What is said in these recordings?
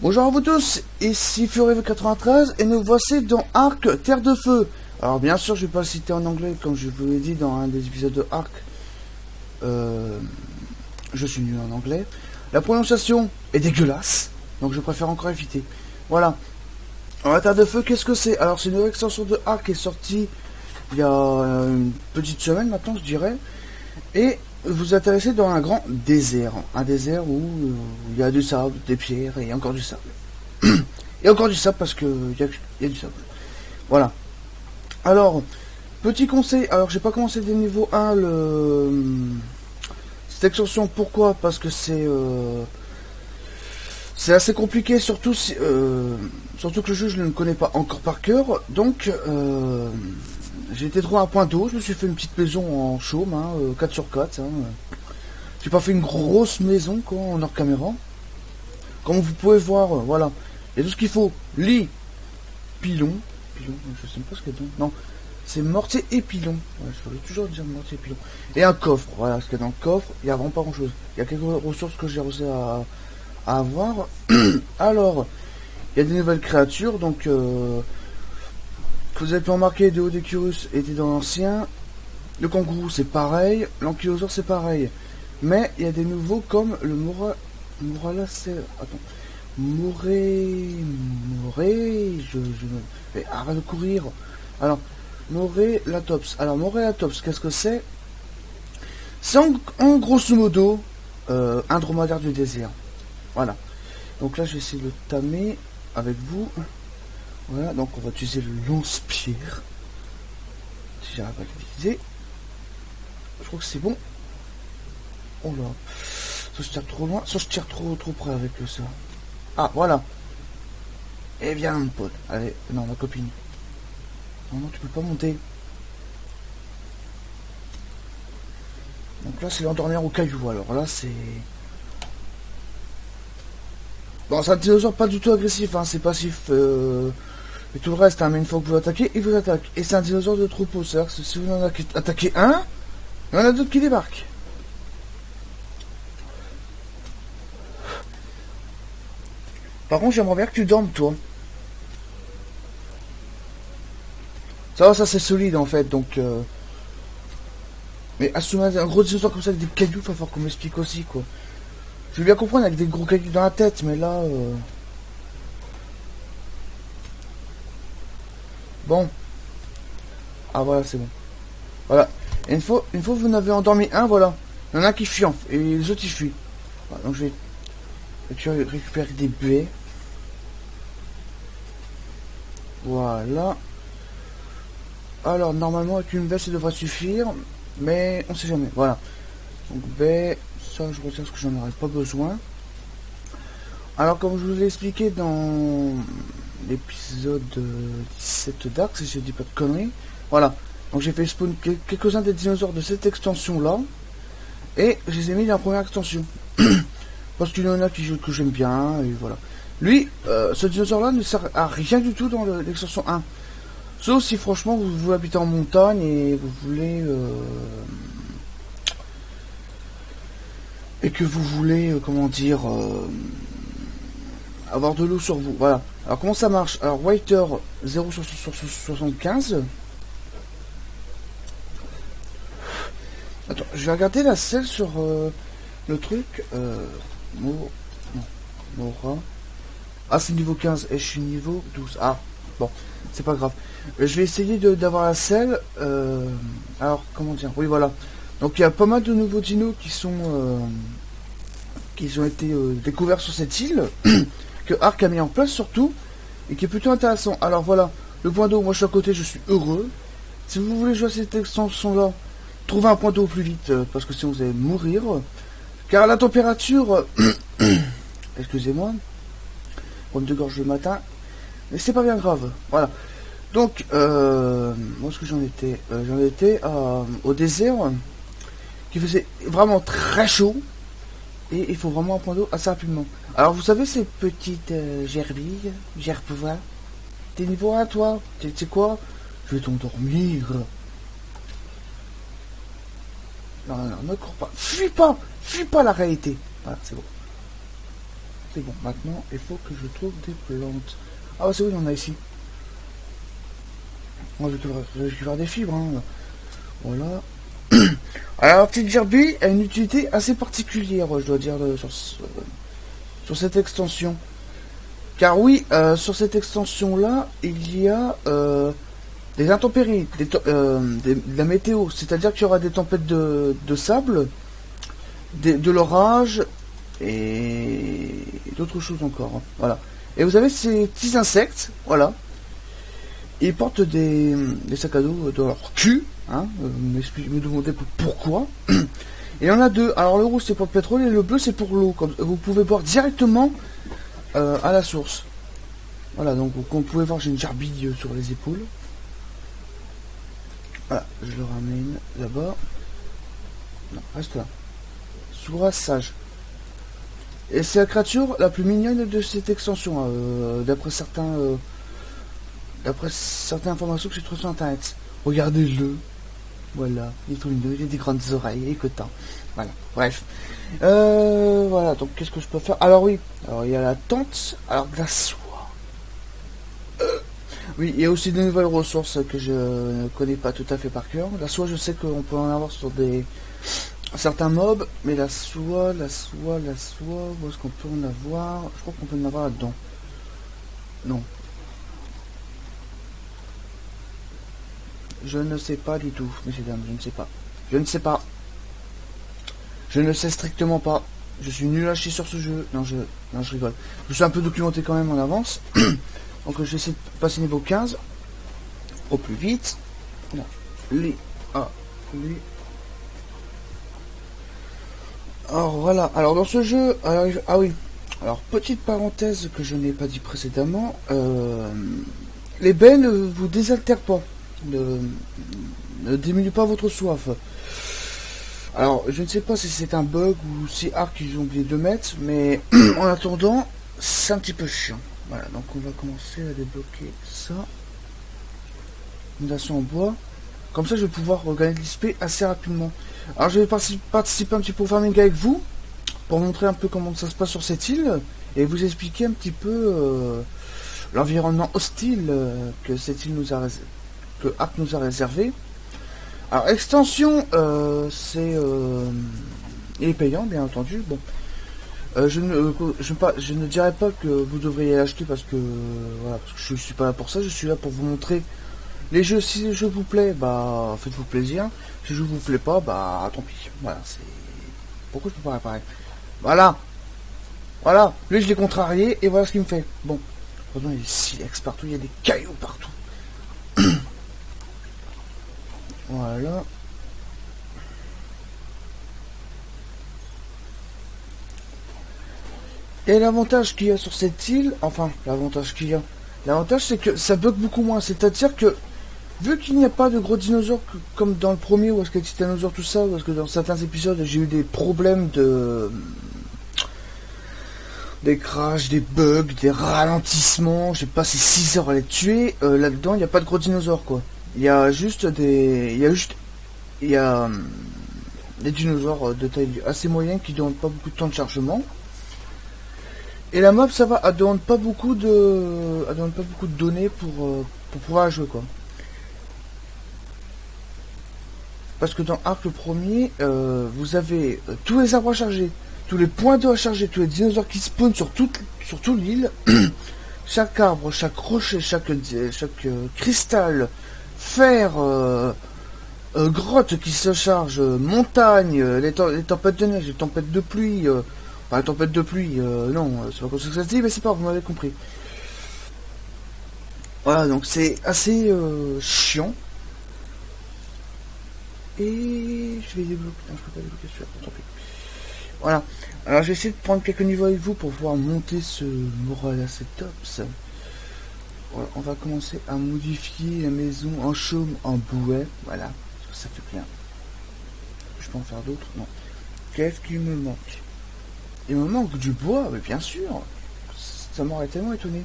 Bonjour à vous tous, ici Fury93 et nous voici dans Ark Terre de Feu. Alors bien sûr je vais pas le citer en anglais comme je vous l'ai dit dans un des épisodes de Ark. Je suis nul en anglais. La prononciation est dégueulasse, donc je préfère encore éviter. Voilà. Alors, Terre de Feu, qu'est-ce que c'est? Alors c'est une nouvelle extension de Ark qui est sortie il y a une petite semaine maintenant je dirais. Et vous intéressez dans un grand désert. Un désert où il y a du sable, des pierres et encore du sable. Et encore du sable parce que il y a du sable. Voilà. Alors, petit conseil. Alors, j'ai pas commencé dès niveau 1 cette extension. Pourquoi? Parce que c'est assez compliqué, surtout surtout que le jeu je ne le connais pas encore par cœur. Donc, j'ai été trouvé un point d'eau, je me suis fait une petite maison en chaume, 4 sur 4. J'ai pas fait une grosse maison quoi, en hors caméra. Comme vous pouvez voir, voilà. Il y a tout ce qu'il faut. Lit, pilon, je sais pas ce qu'il y a dedans. Non, c'est mortier et pilon. Ouais, je voulais toujours dire mortier et pilon. Et un coffre, voilà, ce qu'il y a dans le coffre, il y a vraiment pas grand chose. Il y a quelques ressources que j'ai réussi à avoir. Alors, il y a des nouvelles créatures, donc que vous avez pu remarquer, de Odecurus était dans l'ancien. Le kangourou c'est pareil, l'ankylosaure c'est pareil. Mais il y a des nouveaux comme le Morala c'est. Attends. Mais arrête de courir. Alors, Morelatops. Alors, Morelatops, qu'est-ce que c'est? C'est en grosso modo un dromadaire du désert. Voilà. Donc là, je vais essayer de le tamer avec vous. Voilà, donc on va utiliser le lance-pierre. Si j'arrive à l'utiliser. Je crois que c'est bon. Oh là. Soit je tire trop loin, soit je tire trop près avec ça. Ah, voilà. Eh bien, mon pote. Allez, non, ma copine. Non, non, tu peux pas monter. Donc là, c'est l'endormir au caillou. Alors là, c'est... Bon, c'est un dinosaure pas du tout agressif, c'est passif. Et tout le reste, mais une fois que vous l'attaquez, il vous attaque. Et c'est un dinosaure de troupeau. C'est-à-dire que si vous en attaquez un, il y en a d'autres qui débarquent. Par contre, j'aimerais bien que tu dormes, toi. Ça c'est solide en fait, donc... Mais assumez un gros dinosaure comme ça avec des cailloux, il va falloir qu'on m'explique aussi, quoi. Je veux bien comprendre avec des gros cailloux dans la tête, mais là... Bon. Ah voilà, c'est bon. Voilà. Et une fois que vous en avez endormi un, voilà. Il y en a un qui fuit, et les autres ils fuient. Voilà, donc je vais récupérer des baies. Voilà. Alors normalement avec une veste ça devrait suffire. Mais on sait jamais. Voilà. Donc baies. Ça je retiens parce que j'en aurais pas besoin. Alors comme je vous l'ai expliqué dans l'épisode 17 d'Ark, si je dis pas de conneries. Voilà. Donc j'ai fait spawn quelques-uns des dinosaures de cette extension là. Et je les ai mis dans la première extension. Parce qu'il y en a que j'aime bien. Et voilà. Lui, ce dinosaure là ne sert à rien du tout dans l'extension 1. Sauf si franchement vous habitez en montagne et vous voulez... et que vous voulez, comment dire... avoir de l'eau sur vous. Voilà. Alors comment ça marche? Alors Waiter 0 sur 75. Attends, je vais regarder la selle sur le truc. Mora. Ah c'est niveau 15 et je suis niveau 12. Ah bon, c'est pas grave. Je vais essayer d'avoir la selle. Alors comment dire? Oui voilà. Donc il y a pas mal de nouveaux dinos qui ont été découverts sur cette île. Que Ark a mis en place surtout. Et qui est plutôt intéressant. Alors voilà. Le point d'eau, moi je suis à côté, je suis heureux. Si vous voulez jouer à cette extension là, trouvez un point d'eau plus vite. Parce que sinon vous allez mourir. Car la température... Excusez-moi. Problème de gorge le matin. Mais c'est pas bien grave. Voilà. Donc, moi ce que j'en étais au désert. Qui faisait vraiment très chaud. Et il faut vraiment un point d'eau assez rapidement. Alors vous savez ces petites gerbilles, gerbevois. T'es niveau 1 toi? Tu sais quoi? Je vais t'endormir. Non, ne cours pas. Fuis pas la réalité. Voilà, c'est bon. c'est bon. Maintenant, il faut que je trouve des plantes. Ah bah c'est oui, il y en a ici. Moi, je vais récupérer des fibres. Hein. Voilà. Alors, la petite gerbille a une utilité assez particulière, je dois dire, sur cette extension. Car oui, sur cette extension-là, il y a des intempéries, de la météo. C'est-à-dire qu'il y aura des tempêtes de sable, de l'orage et d'autres choses encore. Hein. Voilà. Et vous avez ces petits insectes, voilà. Ils portent des sacs à dos dans leur cul. Hein, me demandez pourquoi. Et il y en a deux. Alors le rouge c'est pour le pétrole et le bleu c'est pour l'eau. Comme vous pouvez boire directement à la source. Voilà, donc comme vous pouvez voir j'ai une gerbille sur les épaules. Voilà, je le ramène là-bas. Non, reste là. Soura sage. Et c'est la créature la plus mignonne de cette extension, d'après certaines informations que j'ai trouvées sur internet. Regardez-le. Voilà, il est tout mignon, il a des grandes oreilles, écoutant. Voilà, bref. Voilà, donc qu'est-ce que je peux faire? Alors oui, alors il y a la tente, alors de la soie. Oui, il y a aussi de nouvelles ressources que je ne connais pas tout à fait par cœur. La soie, je sais qu'on peut en avoir sur certains mobs, mais la soie, où est-ce qu'on peut en avoir? Je crois qu'on peut en avoir là-dedans. Non. Je ne sais pas du tout, messieurs dames, je ne sais pas. Je ne sais pas. Je ne sais strictement pas. Je suis nul à chier sur ce jeu. Non, je rigole. Je suis un peu documenté quand même en avance. Donc je vais essayer de passer niveau 15. Au plus vite. Non. Lui. Ah. Lui. Alors voilà. Alors dans ce jeu. Alors, ah oui. Alors petite parenthèse que je n'ai pas dit précédemment. Les baies ne vous désaltèrent pas. Ne diminue pas votre soif. Alors, je ne sais pas si c'est un bug ou si Arc ils ont oublié de mettre, mais en attendant, c'est un petit peu chiant. Voilà, donc on va commencer à débloquer ça. Fondation en bois. Comme ça, je vais pouvoir gagner de l'XP assez rapidement. Alors, je vais participer un petit peu au farming avec vous, pour montrer un peu comment ça se passe sur cette île, et vous expliquer un petit peu l'environnement hostile que cette île nous a réservé. Que Arc nous a réservé. Alors extension, il est payant bien entendu. Bon, je ne dirais pas que vous devriez l'acheter parce que voilà, parce que je suis pas là pour ça. Je suis là pour vous montrer les jeux. Si les jeux vous plaît, bah faites-vous plaisir. Si les jeux vous plaît pas, bah tant pis. Voilà, c'est pourquoi je peux pas réparer. Voilà, lui je l'ai contrarié et voilà ce qu'il me fait. Bon, heureusement il y a des silex partout, il y a des cailloux partout. Voilà. Et l'avantage qu'il y a sur cette île, enfin, l'avantage c'est que ça bug beaucoup moins. C'est-à-dire que, vu qu'il n'y a pas de gros dinosaures comme dans le premier, où est-ce qu'il y a des titanosaures, tout ça, parce que dans certains épisodes, j'ai eu des problèmes des crashs, des bugs, des ralentissements, j'ai passé 6 heures à les tuer. Là-dedans, il n'y a pas de gros dinosaures, quoi. Il y a juste des dinosaures de taille assez moyenne qui demandent pas beaucoup de temps de chargement. Et la map ça va, elle demande pas beaucoup de données pour pouvoir jouer quoi. Parce que dans Arc le premier, vous avez tous les arbres à charger, tous les points d'eau à charger, tous les dinosaures qui spawnent sur toute l'île. Chaque arbre, chaque rocher, chaque cristal, fer, grotte qui se charge, montagne, les tempêtes de neige, les tempêtes de pluie, enfin les tempêtes de pluie, non, c'est pas comme ça que ça se dit, mais c'est pas, vous m'avez compris. Voilà, donc c'est assez chiant. Et je vais débloquer, non, je peux pas débloquer celui-là, tant pis. Voilà, alors j'ai essayé de prendre quelques niveaux avec vous pour pouvoir monter ce moral à cet ops. Voilà, on va commencer à modifier la maison en chaume, en bouet, voilà. Ça fait bien. Je peux en faire d'autres? Non. Qu'est-ce qu'il me manque? Il me manque du bois, mais bien sûr. Ça m'aurait tellement étonné.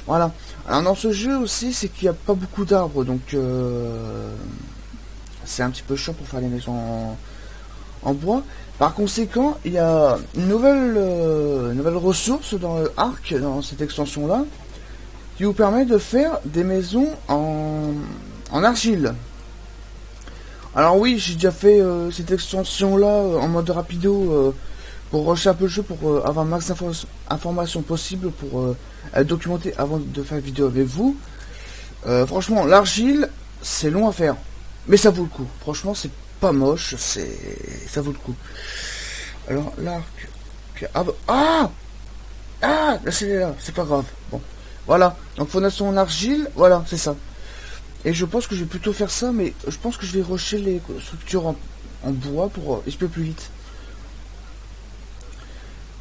Voilà. Alors dans ce jeu aussi, c'est qu'il n'y a pas beaucoup d'arbres, donc c'est un petit peu chiant pour faire les maisons en bois. Par conséquent, il y a une nouvelle ressource dans le Arc, dans cette extension-là, qui vous permet de faire des maisons en argile. Alors oui, j'ai déjà fait cette extension-là en mode rapido pour rusher un peu le jeu, pour avoir le max d'informations possible, pour être documenté avant de faire une vidéo avec vous. Franchement, l'argile, c'est long à faire, mais ça vaut le coup. Franchement, c'est pas moche, ça vaut le coup. Alors, l'arc... Ah, là, c'est pas grave. Bon, voilà. Donc, fondation en argile, voilà, c'est ça. Et je pense que je vais plutôt faire ça, mais je pense que je vais rusher les structures en bois pour exploser plus vite.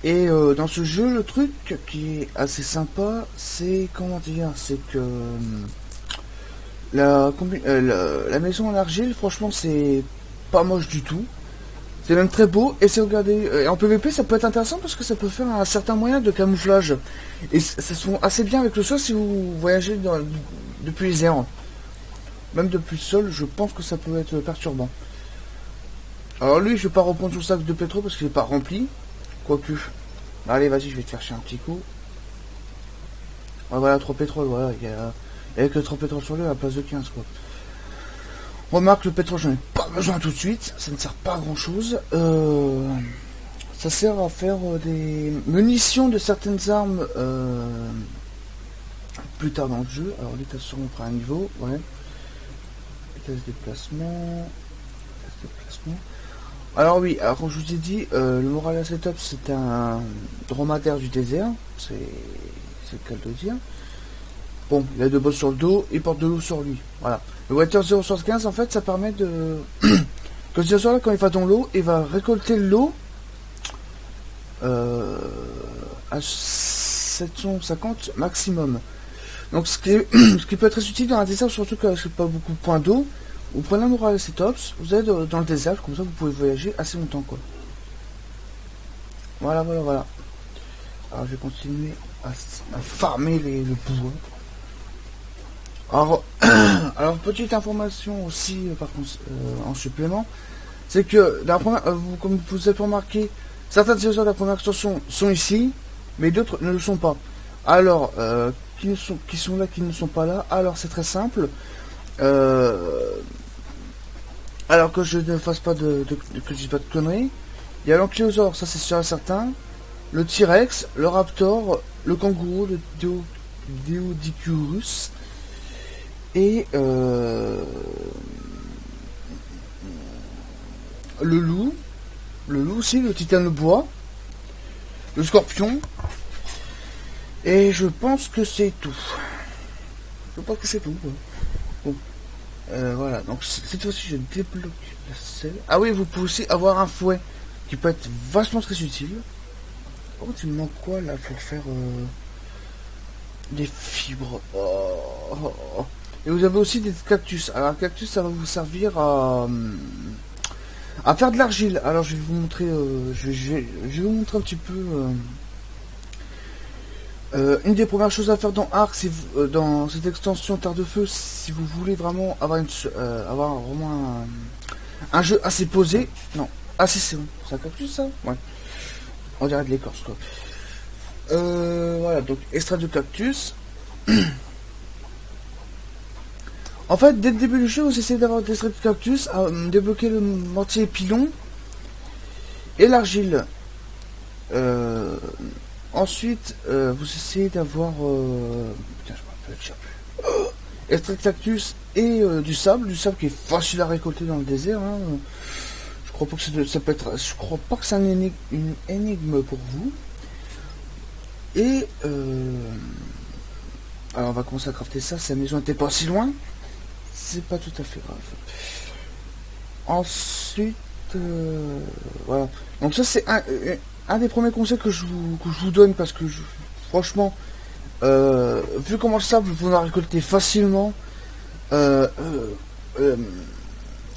Et dans ce jeu, le truc qui est assez sympa, c'est, comment dire, c'est que la maison en argile, franchement, c'est pas moche du tout. C'est même très beau, et c'est regardez, en PVP ça peut être intéressant parce que ça peut faire un certain moyen de camouflage. Et ça se fond assez bien avec le sol si vous voyagez depuis les airs. Même depuis le sol, je pense que ça peut être perturbant. Alors lui, je vais pas reprendre son sac de pétrole parce qu'il est pas rempli. Quoique. Allez, vas-y, je vais te faire chier un petit coup. Ouais, voilà, 3 pétroles, voilà. Il y a que 3 pétroles sur lui à la place de 15, quoi. Remarque, le pétrole, j'en ai pas besoin tout de suite. Ça ne sert pas à grand chose. Ça sert à faire des munitions de certaines armes plus tard dans le jeu. Alors, l'état sur on prend un niveau, ouais. Vitesse de déplacement. Alors oui, alors comme je vous ai dit, le Moral Setup c'est un dromadaire du désert, c'est le cas de le dire. Bon, il a deux bosses sur le dos, il porte de l'eau sur lui, voilà. Le Water 075 en fait ça permet de... que ce dinosaure là quand il va dans l'eau, il va récolter l'eau à 750 maximum. Donc ce qui peut être très utile dans un désert, surtout quand il n'y a pas beaucoup de points d'eau. Vous prenez un Moral Setups, vous êtes dans le désert, comme ça vous pouvez voyager assez longtemps quoi. Voilà. Alors je vais continuer à farmer le bois. Alors petite information aussi par contre en supplément, c'est que la première, comme vous avez remarqué, certains dinosaures de la première extension sont ici, mais d'autres ne le sont pas. Alors qui sont là, qui ne sont pas là. Alors c'est très simple. Alors que je ne fasse pas que je dise pas de conneries. Il y a l'ankylosaure, ça c'est sûr et certain. Le T-Rex, le Raptor, le kangourou, le Deodicurus. Et le loup. Le loup aussi, le titane de bois. Le scorpion. Et je pense que c'est tout. Bon. Voilà, donc cette fois-ci je débloque la selle. Ah oui, vous pouvez aussi avoir un fouet qui peut être vachement très utile. Oh, tu me manques quoi là pour faire des fibres. Et vous avez aussi des cactus. Alors, un cactus ça va vous servir à faire de l'argile. Alors, je vais vous montrer, je vais vous montrer un petit peu. Une des premières choses à faire dans Arc, c'est dans cette extension Terre de Feu, si vous voulez vraiment avoir vraiment un jeu assez posé, non, assez c'est bon, c'est un cactus ça, ouais, on dirait de l'écorce quoi. Voilà, donc extrait de cactus. En fait, dès le début du jeu, vous essayez d'avoir des extraits de cactus, à débloquer le mortier pilon et l'argile. Ensuite, vous essayez d'avoir... Putain, je me rappelle plus. Extrait de cactus et du sable qui est facile à récolter dans le désert. Hein. Je crois pas que ça peut être... Je crois pas que c'est une énigme pour vous. Et... alors on va commencer à crafter ça. Si la maison n'était pas si loin, c'est pas tout à fait grave. Ensuite... voilà. Donc ça c'est un des premiers conseils que je vous donne parce que franchement, vu comment le sable vous en récolter facilement,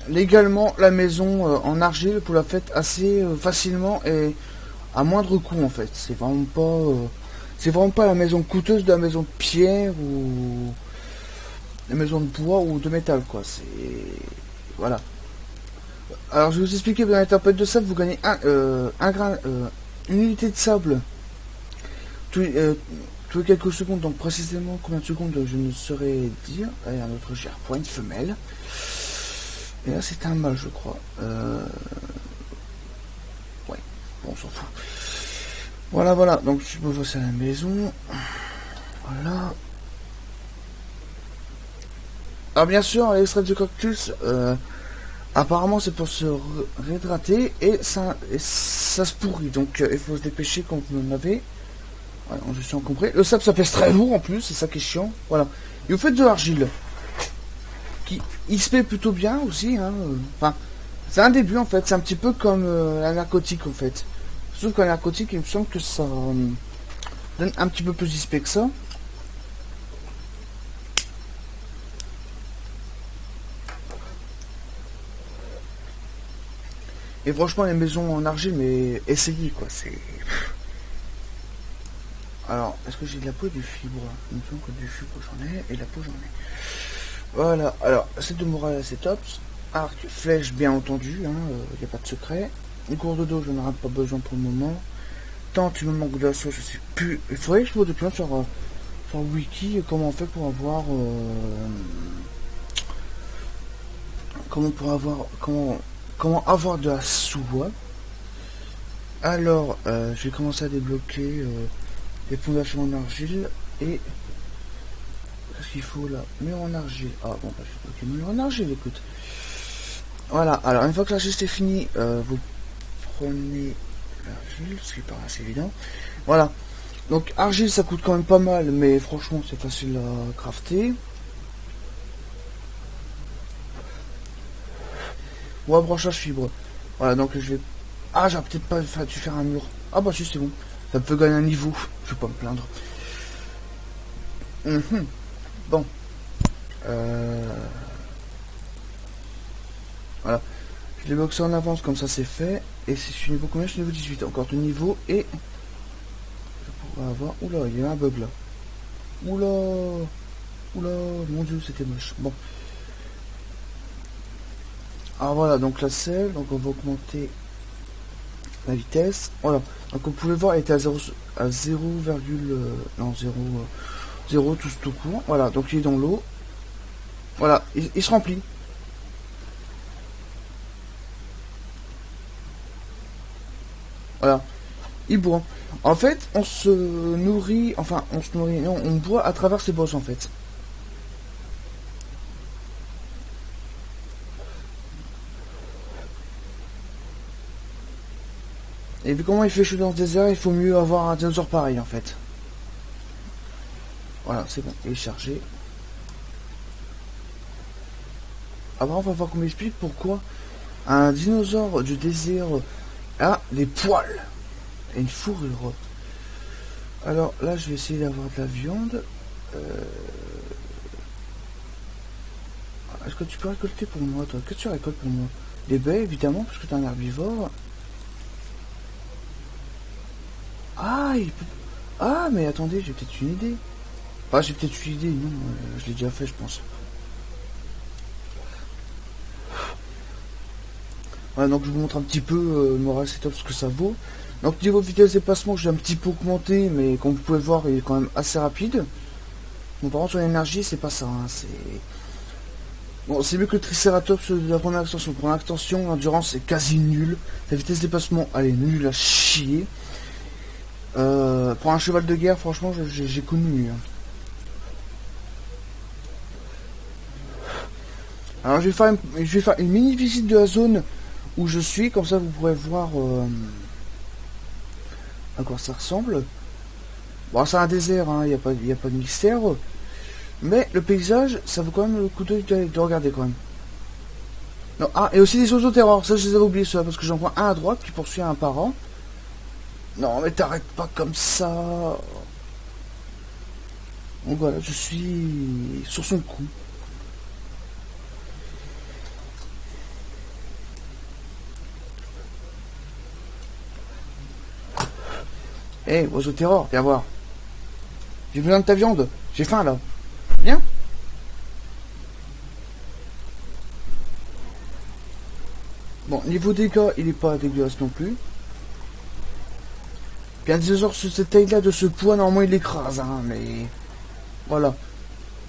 légalement la maison en argile vous la faites assez facilement et à moindre coût en fait. C'est vraiment pas la maison coûteuse de la maison de pierre ou la maison de bois ou de métal quoi. C'est voilà. Alors je vais vous expliquer, dans les tempêtes de sable, vous gagnez une unité de sable tous les quelques secondes, donc précisément combien de secondes je ne saurais dire. Allez, un autre GR une femelle. Et là c'est un mâle je crois. Ouais, bon on s'en fout. Voilà, donc je me vois ça à la maison. Voilà. Alors bien sûr, l'extrait de cactus, apparemment c'est pour se réhydrater et ça se pourrit, donc il faut se dépêcher quand vous en avez. Voilà, je suis en compris. Le sable ça pèse très lourd en plus, c'est ça qui est chiant. Voilà. Et vous faites de l'argile. Il se fait plutôt bien aussi, hein. Enfin, c'est un début en fait, c'est un petit peu comme la narcotique en fait. Sauf qu'un narcotique, il me semble que ça donne un petit peu plus d'XP que ça. Et franchement, les maisons en argile, mais essayez quoi, c'est. Alors, est-ce que j'ai de la peau et du fibre? Il me semble que du fibre j'en ai, et de la peau j'en ai. Voilà, alors, cette de morale c'est top. Arc, flèche, bien entendu, il n'y a pas de secret. Une gourde d'eau, je n'en ai pas besoin pour le moment. Tant tu me manques de la sauce, je sais plus. Il faudrait que je vois des plans sur Wiki comment on fait pour avoir. Comment avoir de la soie. Alors, je vais commencer à débloquer les fondations en argile et qu'est-ce qu'il faut là? Mur en argile. Ah bon, bah, je vais bloquer mur en argile, écoute. Voilà, alors une fois que l'argile c'est fini, vous prenez l'argile, ce qui paraît assez évident. Voilà, donc argile ça coûte quand même pas mal, mais franchement c'est facile à crafter. Ou à branchage fibre. Voilà, donc je vais. Ah, j'ai peut-être pas dû faire un mur. Ah bah si, c'est bon. Ça me peut gagner un niveau. Je vais pas me plaindre. Bon. Voilà. Je les boxe en avance, comme ça c'est fait. Et si je suis niveau combien? Je suis niveau 18. Encore 2 niveaux et. Je pourrais avoir. Oula, il y a un bug là. Oula. Mon dieu, c'était moche. Bon. Alors voilà, donc la selle, donc on va augmenter la vitesse. Voilà, donc vous pouvez voir, elle était à 0, non 0 tout court. Voilà, donc il est dans l'eau. Voilà, il se remplit. Voilà, il boit. En fait, on se nourrit, non, on boit à travers ces bosses en fait. Et vu comment il fait chaud dans ce désert, il faut mieux avoir un dinosaure pareil en fait. Voilà, c'est bon, il est chargé. Après, on va voir qu'on m'explique pourquoi un dinosaure du désert a des poils et une fourrure. Alors là, je vais essayer d'avoir de la viande. Est-ce que tu peux récolter pour moi, toi? Qu'est-ce que tu récoltes pour moi? Des baies, évidemment, parce que tu es un herbivore. Ah, ah, mais attendez, j'ai peut-être une idée. Enfin, j'ai peut-être une idée, non, je l'ai déjà fait, je pense. Voilà, donc je vous montre un petit peu le moral setup, ce que ça vaut. Donc niveau vitesse de déplacement, j'ai un petit peu augmenté, mais comme vous pouvez voir, il est quand même assez rapide. Bon, par contre, sur l'énergie, c'est pas ça, hein, c'est... Bon, c'est mieux que le Triceratops de la première extension. Pour l'extension, l'endurance est quasi nulle. La vitesse de déplacement, elle est nulle à chier. Pour un cheval de guerre, franchement, j'ai connu mieux. Alors, je vais faire une mini visite de la zone où je suis, comme ça vous pourrez voir à quoi ça ressemble. Bon, c'est un désert, il n'y a pas de mystère. Mais le paysage, ça vaut quand même le coup d'œil de regarder quand même. Non, ah, et aussi des oiseaux terror, ça je les avais oubliés ceux-là, parce que j'en vois un à droite qui poursuit un parent. Non, mais t'arrêtes pas comme ça. Donc voilà, je suis sur son coup. Eh, oiseau terror, viens voir. J'ai besoin de ta viande. J'ai faim là. Viens. Bon, niveau dégâts, il est pas dégueulasse non plus. Puis un dinosaure sur cette taille-là, de ce poids, normalement il écrase, hein, mais... Voilà.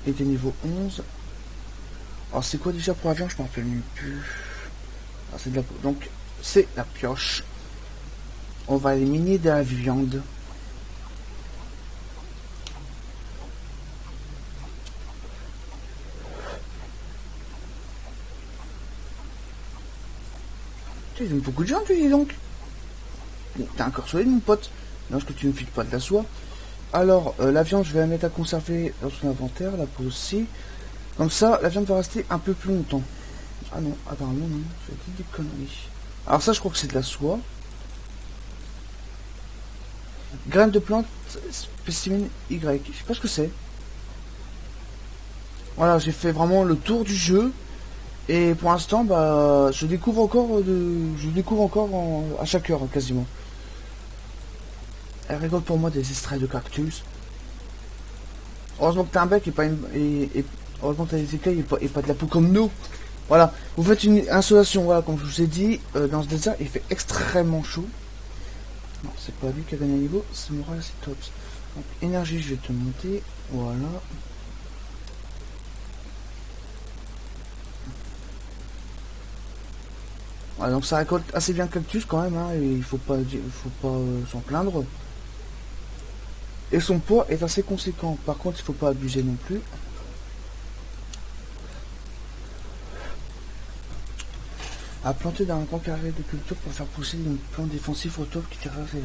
Il était niveau 11. Alors c'est quoi déjà pour la viande, je m'en rappelle même plus. Ah, c'est de la... Donc, c'est la pioche. On va éliminer de la viande. Tu aimes beaucoup de gens, tu dis donc. T'es encore solide, mon pote. Non, est-ce que tu ne files pas de la soie? Alors, la viande, je vais la mettre à conserver dans son inventaire, la peau aussi. Comme ça, la viande va rester un peu plus longtemps. Ah non, apparemment non, j'ai dit des conneries. Alors ça, je crois que c'est de la soie. Graines de plante, spécimen Y. Je sais pas ce que c'est. Voilà, j'ai fait vraiment le tour du jeu. Et pour l'instant, bah, je découvre encore à chaque heure, quasiment. Elle rigole pour moi des extraits de cactus. Heureusement que t'as un bec et pas une... Et heureusement que t'as des écailles et pas de la peau comme nous. Voilà. Vous faites une installation, voilà, comme je vous ai dit, dans ce désert, il fait extrêmement chaud. Non, c'est pas lui qui a gagné un niveau, c'est Moral, c'est Tops. Donc, énergie, je vais te monter. Voilà. Voilà, donc ça récolte assez bien le cactus quand même, hein, et il faut pas s'en plaindre. Et son poids est assez conséquent. Par contre, il faut pas abuser non plus. À planter dans un grand carré de culture pour faire pousser une plante défensive au top qui traverse les...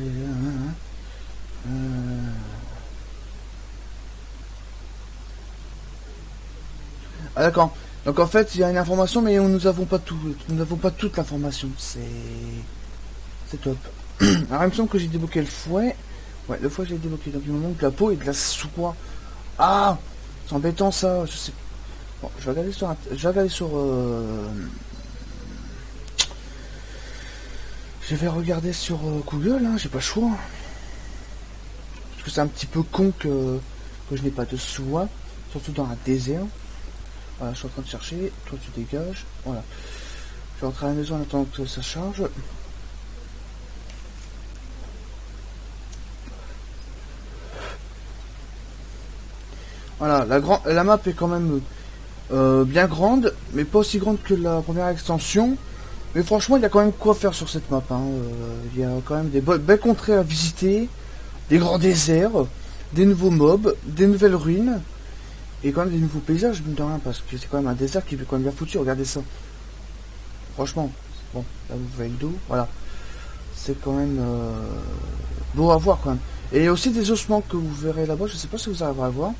Ah d'accord. Donc en fait, il y a une information, mais nous n'avons pas tout. Nous n'avons pas toute l'information. C'est top. Alors il me semble que j'ai débloqué le fouet. Ouais, le fouet j'ai débloqué. Donc il me manque la peau et de la soie. Ah, c'est embêtant ça. Je sais. Bon, je vais regarder sur. Je vais regarder sur Google. Hein, j'ai pas le choix. Parce que c'est un petit peu con que je n'ai pas de soie, surtout dans un désert. Voilà, je suis en train de chercher. Toi, tu dégages. Voilà. Je vais rentrer à la maison en attendant que ça charge. Voilà, la map est quand même bien grande, mais pas aussi grande que la première extension. Mais franchement, il y a quand même quoi faire sur cette map. Hein. Il y a quand même des belles contrées à visiter, des grands déserts, des nouveaux mobs, des nouvelles ruines, et quand même des nouveaux paysages, mine de rien, parce que c'est quand même un désert qui est quand même bien foutu. Regardez ça. Franchement, bon, là vous voyez le dos, voilà. C'est quand même beau à voir quand même. Et il y a aussi des ossements que vous verrez là-bas, je sais pas si vous arriverez à voir.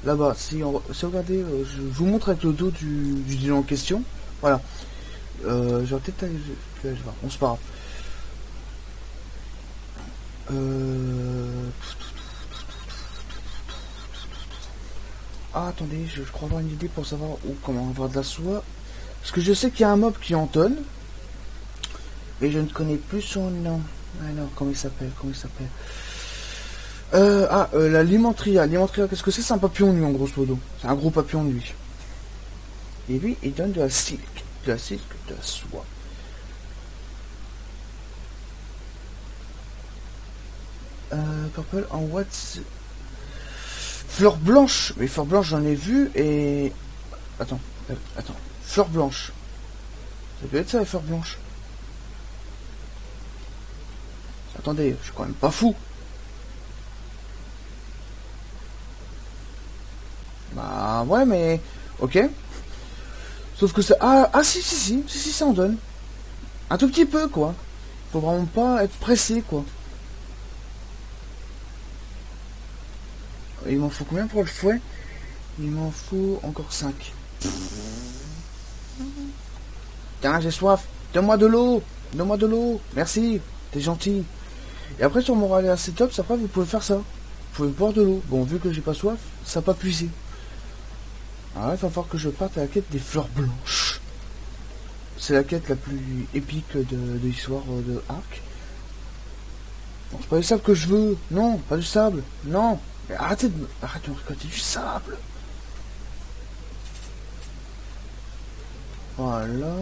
Là-bas, si vous regardez, je vous montre avec le dos du dino en question. Voilà. J'aurais peut-être aller... On se parle. Ah, attendez, je crois avoir une idée pour savoir comment avoir de la soie. Parce que je sais qu'il y a un mob qui entonne. Et je ne connais plus son nom. Ah non, comment il s'appelle? La Limentria. Limentria, qu'est-ce que c'est? C'est un papillon nuit en grosso modo. C'est un gros papillon nuit. Et lui, il donne de la silk. De la soie. Purple en what? Fleur blanche. Mais fleur blanche, j'en ai vu et... Attends. Fleur blanche. Ça doit être ça, la fleur blanche. Attendez, je suis quand même pas fou. Bah ouais, mais... Ok. Sauf que ça... Si, ça en donne. Un tout petit peu, quoi. Faut vraiment pas être pressé, quoi. Il m'en faut combien pour le fouet? Il m'en faut encore 5. Tiens, j'ai soif. Donne-moi de l'eau. Merci. T'es gentil. Et après, sur mon relais assez top, après, vous pouvez faire ça. Vous pouvez boire de l'eau. Bon, vu que j'ai pas soif, ça va pas puiser. Alors là, il va falloir que je parte à la quête des fleurs blanches. C'est la quête la plus épique de l'histoire de Ark. Bon, c'est pas du sable que je veux. Non, pas du sable. Non. Mais arrêtez de récolter du sable. Voilà.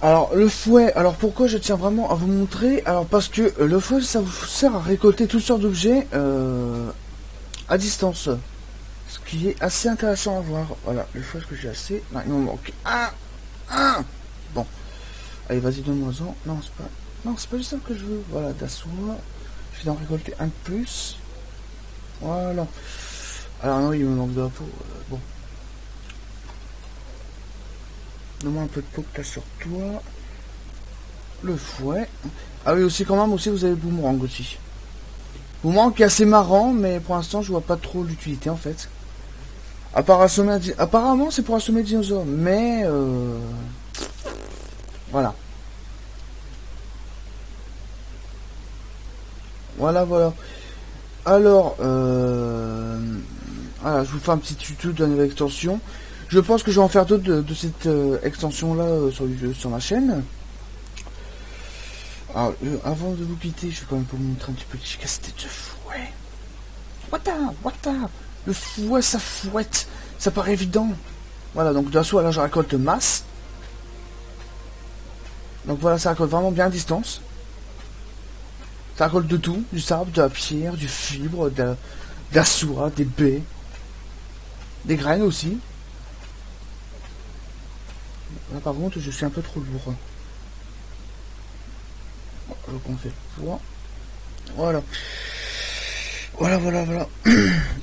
Alors le fouet, alors pourquoi je tiens vraiment à vous montrer? Alors parce que le fouet ça vous sert à récolter toutes sortes d'objets à distance. Ce qui est assez intéressant à voir. Voilà, le fouet que j'ai assez. Non, il me manque un. Bon. Allez, vas-y, donne-moi en. Non, c'est pas. Non, c'est pas juste ça que je veux. Voilà, d'assoir. Je vais en récolter un de plus. Voilà. Alors non, il me manque de la peau. Bon. Donne-moi un peu de peau que t'as sur toi. Le fouet. Ah oui, aussi quand même, aussi vous avez le boomerang aussi. Boomerang qui est assez marrant, mais pour l'instant je vois pas trop l'utilité en fait. Apparemment c'est pour assommer des dinosaures, mais voilà. Voilà. Alors, voilà, je vous fais un petit tuto de la nouvelle extension. Je pense que je vais en faire d'autres de cette extension là sur ma chaîne. Alors, avant de vous quitter, je vais quand même vous montrer un petit peu l'efficacité de ce fouet. What up. Le fouet, ça fouette. Ça paraît évident. Voilà, donc d'un soir là, je récolte masse. Donc voilà, ça récolte vraiment bien à distance. Ça récolte de tout, du sable, de la pierre, du fibre, de la soie, des baies, des graines aussi. Là par contre, je suis un peu trop lourd. Donc on fait le poids. Voilà. Voilà.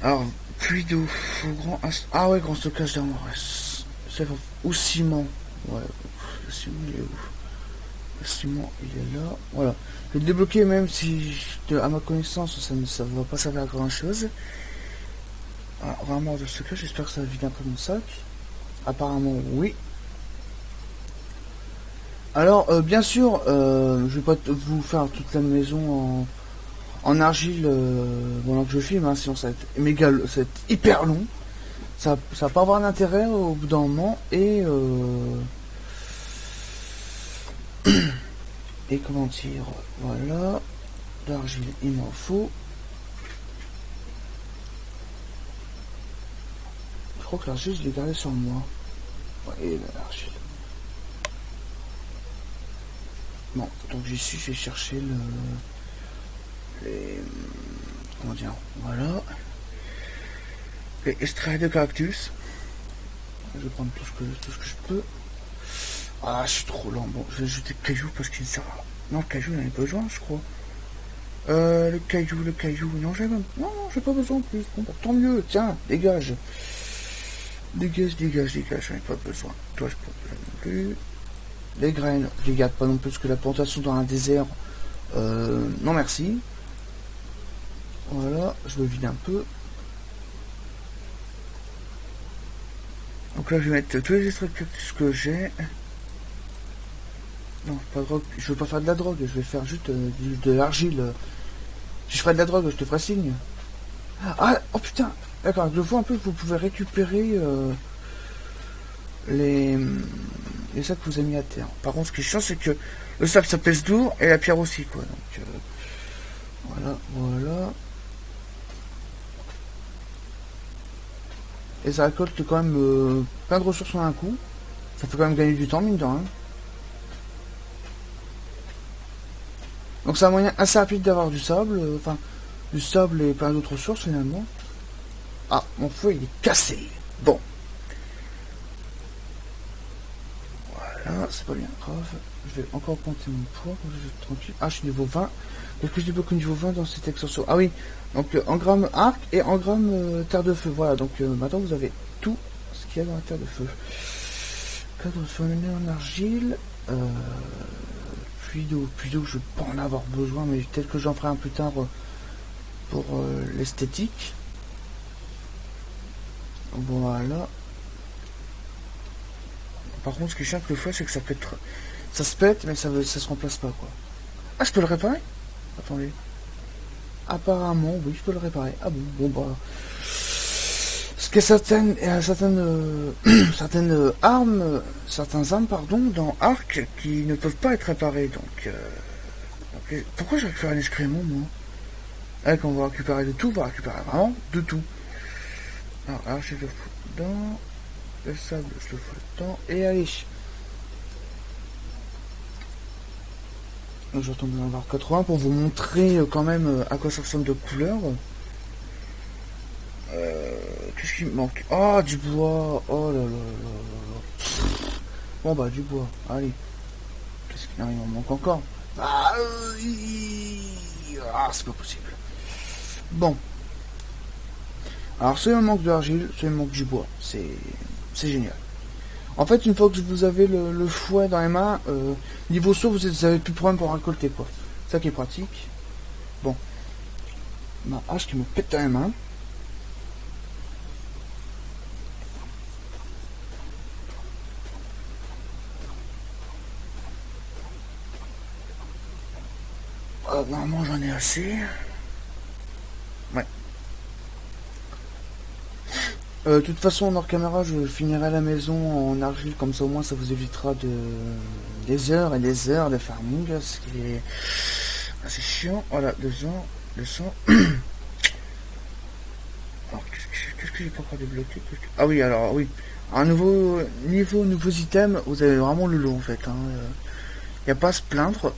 Alors, puits d'eau, grand. Ah ouais, grand stockage d'armoire. Ou ciment. Ouais, le ciment il est où? Le ciment il est là. Voilà. Je vais le débloquer même si, à ma connaissance, ça ne va pas servir à grand chose. Ah, armoire de stockage, j'espère que ça va vider un peu mon sac. Apparemment, oui. Alors, bien sûr, je vais pas vous faire toute la maison en argile pendant que je filme, hein, sinon ça va être méga, ça va être hyper long. Ça va pas avoir d'intérêt au bout d'un moment et comment dire, voilà, l'argile il m'en faut. Je crois que l'argile je l'ai gardé sur moi. Ouais, l'argile. Bon, donc j'y suis, je vais chercher les comment dire, voilà. Les extraits de cactus. Je vais prendre tout ce que je peux. Ah, je suis trop lent. Bon, je vais ajouter le caillou parce qu'il sert à... Non, le caillou, j'en ai besoin, je crois. Le caillou. Non, j'ai pas besoin de plus. Bon, bah, tant mieux. Tiens, dégage. Dégage. J'en ai pas besoin. Toi, je peux pas non plus. Les graines, je les garde pas non plus parce que la plantation dans un désert. Non, merci. Voilà, je me vide un peu. Donc là, je vais mettre tous les extraits de cactus que j'ai. Non, pas de drogue. Je veux pas faire de la drogue. Je vais faire juste de l'argile. Si je ferais de la drogue, je te ferai signe. Ah, oh putain. D'accord, je vois un peu que vous pouvez récupérer les sacs que vous avez mis à terre. Par contre, ce qui est chiant, c'est que le sable, ça pèse lourd et la pierre aussi, quoi. Donc, voilà. Et ça récolte quand même plein de ressources en un coup. Ça fait quand même gagner du temps, mine de rien. Donc c'est un moyen assez rapide d'avoir du sable, du sable et plein d'autres ressources finalement. Ah, mon feu il est cassé. Bon. Voilà, c'est pas bien grave. Je vais encore compter mon poids, comme ça je suis tranquille. Ah, je suis niveau 20. Est-ce que je débloque niveau 20 dans cette extension? Ah oui, donc en grammes arc et en grammes terre de feu. Voilà, donc maintenant vous avez tout ce qu'il y a dans la terre de feu. Cadre de feu en argile. Puits d'eau, je peux pas en avoir besoin, mais peut-être que j'en ferai un plus tard pour l'esthétique. Voilà. Par contre, ce qui est chiant avec le fouet, c'est que ça pète. Ça se pète, mais ça se remplace pas, quoi. Ah, je peux le réparer? Attendez. Apparemment, oui, je peux le réparer. Ah bon, bah... Parce qu'il y a certaines armes, pardon, dans Arc qui ne peuvent pas être réparées, donc... pourquoi j'ai récupéré un excrément, moi? Quand on va récupérer de tout, on va récupérer vraiment de tout. Alors, je le fous dedans. Le sable, je le fous dedans. Et allez. Je retourne dans le 80 pour vous montrer quand même à quoi ça ressemble de couleur. Qu'est-ce qui me manque? Ah, du bois. Oh là là là là. Bon bah du bois. Allez. Qu'est-ce qu'il y a? Il en manque encore. Ah, c'est pas possible. Bon. Alors soit il me manque de l'argile, soit il me manque du bois. C'est génial. En fait, une fois que vous avez le fouet dans les mains, niveau saut, vous avez plus de problème pour récolter, quoi. C'est ça qui est pratique. Bon. Ma hache qui me pète dans les mains. Normalement, j'en ai assez. Ouais. De toute façon, en hors caméra, je finirai la maison en argile, comme ça au moins ça vous évitera des heures et des heures de farming, ce qui est assez chiant. Voilà, 200. Alors, qu'est-ce que j'ai pas encore débloqué? Ah oui, alors oui. Un nouveau niveau, nouveaux items, vous avez vraiment le lot en fait. Y a pas à se plaindre.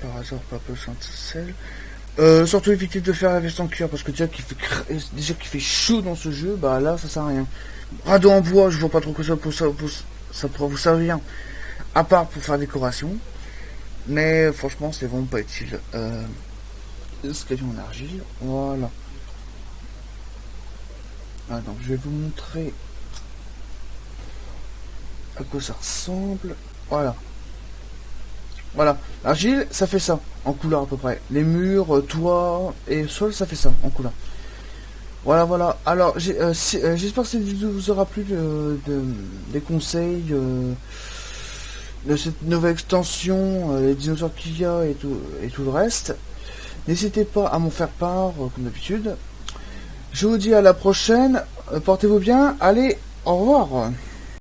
Par hasard, pas peu sel. Surtout éviter de faire la veste en cuir parce que déjà qu'il fait chaud dans ce jeu, bah là ça sert à rien. Radeau en bois, je vois pas trop que ça pourra vous servir, à part pour faire décoration. Mais franchement c'est vraiment pas utile. Escalier en argile, voilà. Ah, donc je vais vous montrer à quoi ça ressemble. Voilà. Voilà, l'argile, ça fait ça, en couleur à peu près. Les murs, toit et sol, ça fait ça, en couleur. Voilà, voilà. Alors, j'espère que cette vidéo vous aura plu des conseils de cette nouvelle extension, les dinosaures qu'il y a et tout le reste. N'hésitez pas à m'en faire part, comme d'habitude. Je vous dis à la prochaine. Portez-vous bien. Allez, au revoir.